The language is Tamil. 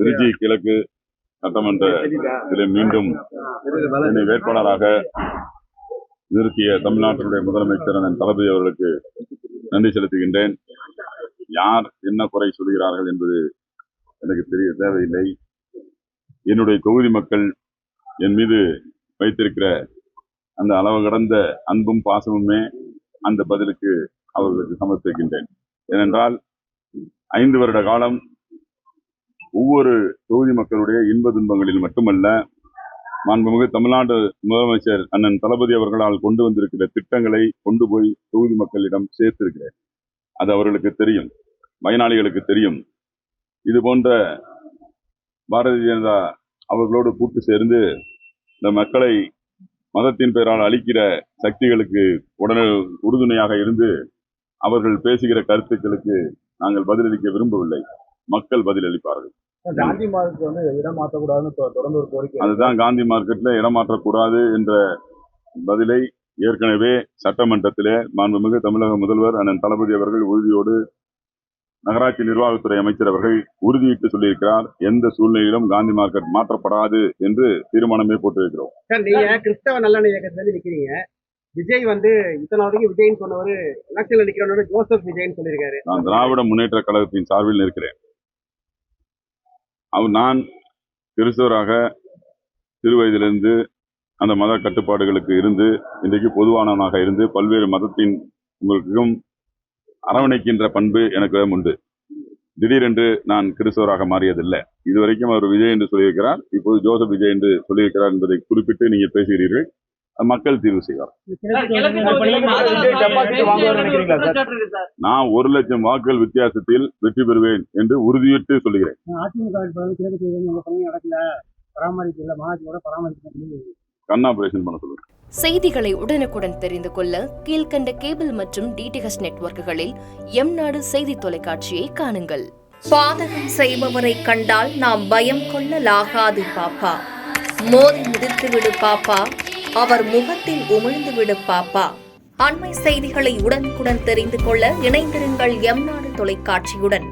திருச்சி கிழக்கு சட்டமன்றத்தில் மீண்டும் என்னை வேட்பாளராக நிறுத்திய தமிழ்நாட்டினுடைய முதலமைச்சர் அண்ணன் தளபதி அவர்களுக்கு நன்றி செலுத்துகின்றேன். யார் என்ன குறை சொல்கிறார்கள் என்பது எனக்கு தெரிய தேவையில்லை. என்னுடைய தொகுதி மக்கள் என் மீது வைத்திருக்கிற அந்த அளவு கடந்த அன்பும் பாசமுமே அந்த பதிலுக்கு அவர்களுக்கு சமர்ப்பிக்கின்றேன். ஏனென்றால் 5 வருட காலம் ஒவ்வொரு தொகுதி மக்களுடைய இன்ப துன்பங்களில் மட்டுமல்ல, மாண்புமிகு தமிழ்நாடு முதலமைச்சர் அண்ணன் தளபதி அவர்களால் கொண்டு வந்திருக்கிற திட்டங்களை கொண்டு போய் தொகுதி மக்களிடம் சேர்த்திருக்கிறேன். அது அவர்களுக்கு தெரியும், பயனாளிகளுக்கு தெரியும். இது போன்ற பாரதிய ஜனதா அவர்களோடு கூட்டு சேர்ந்து இந்த மக்களை மதத்தின் பெயரால் அளிக்கிற சக்திகளுக்கு உடனே உறுதுணையாக இருந்து அவர்கள் பேசுகிற கருத்துக்களுக்கு நாங்கள் பதிலளிக்க விரும்பவில்லை. மக்கள் பதிலளிப்பார்கள். காந்தி மார்க்கெட் வந்து இடம் மாற்றக்கூடாதுன்னு தொடர்ந்து ஒரு கோரிக்கை. அதுதான் காந்தி மார்க்கெட்ல இடம் மாற்றக்கூடாது என்ற பதிலை ஏற்கனவே சட்டமன்றத்திலே மாண்புமிகு தமிழக முதல்வர் அண்ணன் தளபதி அவர்கள் உறுதியோடு நகராட்சி நிர்வாகத்துறை அமைச்சர் அவர்கள் உறுதியிட்டு சொல்லியிருக்கிறார். எந்த சூழ்நிலையிலும் காந்தி மார்க்கெட் மாற்றப்படாது என்று தீர்மானமே போட்டிருக்கிறோம். சார், நீங்க கிறிஸ்தவ நல்லெண்ண இயக்கத்துல நிக்கிறீங்க. விஜய் வந்து இத்தனை வரைக்கும் விஜய்னு சொன்னவர் எலெக்ஷன்ல நிக்கிறவனோட ஜோசப் விஜய்னு சொல்லியிருக்காரு. நான் திராவிட முன்னேற்ற கழகத்தின் சார்பில் நிற்கிறேன். நான் கிறிஸ்தவராக சிறு வயதிலிருந்து அந்த மத கட்டுப்பாடுகளுக்கு இருந்து இன்றைக்கு பொதுவானவனாக இருந்து பல்வேறு மதத்தின் உங்களுக்கும் அரவணைக்கின்ற பண்பு எனக்கு உண்டு. திடீரென்று நான் கிறிஸ்தவராக மாறியதில்லை. இதுவரைக்கும் அவர் விஜய் என்று சொல்லியிருக்கிறார், இப்போது ஜோசப் விஜய் என்று சொல்லியிருக்கிறார் என்பதை குறிப்பிட்டு நீங்கள் பேசுகிறீர்கள். மக்கள் தீர்வு செய்வார். நான் 1 லட்சம் வாக்குகள் வித்தியாசத்தில் வெற்றி பெறுவேன் என்று உறுதியிட்டு சொல்லுகிறேன். கண் ஆபரேஷன் பண்ண சொல்லுங்க. செய்திகளை உடனுக்குடன் தெரிந்து கொள்ள கீழ்கண்ட கேபிள் மற்றும் டிடிஹெச் நெட்வொர்க்குகளில் எம்நாடு செய்தி தொலைக்காட்சியை காணுங்கள். பாதகம் செய்பவரை கண்டால் நாம் பயம் கொள்ளலாகாது பாப்பா. மோதி மிதித்துவிடு பாப்பா, அவர் முகத்தில் உமிழ்ந்துவிடு பாப்பா. அண்மை செய்திகளை உடனுக்குடன் தெரிந்து கொள்ள இணைந்திருங்கள் எம்நாடு தொலைக்காட்சியுடன்.